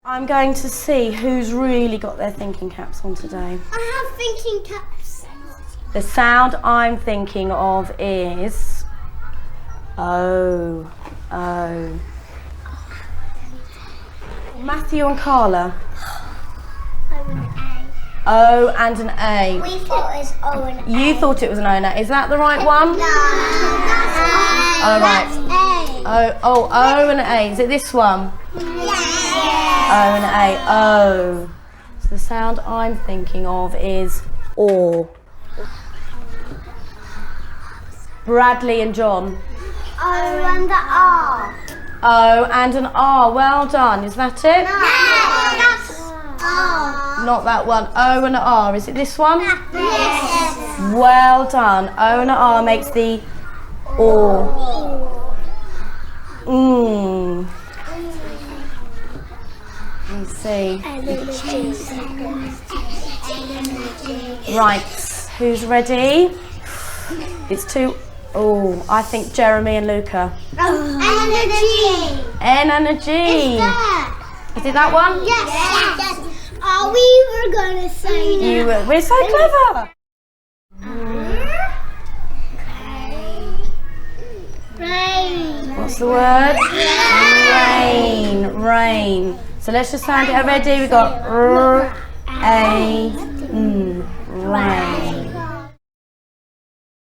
I'm going to see who's really got their thinking caps on today. I have thinking caps. The sound I'm thinking of is O. O. Matthew and Carla. O and an A. We thought it was O and A. You thought it was an O and A. Is that the right one? No, that's A. Oh, right. That's A. O and an A. Is it this one? Yes. O and A. O. So the sound I'm thinking of is O. Bradley and John. O and the R. O and an R. Well done. Is that it? No, that's R. Not that one. O and an R. Is it this one? Yes. Well done. O and an R makes the O. Let's see. Right. Who's ready? It's two. Oh, I think Jeremy and Luca. Energy. N and a G. Is it that one? Yes. Yes. Oh, we were gonna say that. We're so clever. Rain. What's the word? Rain. Rain. So let's just sound it. Ready? We got R, A, N. Rain.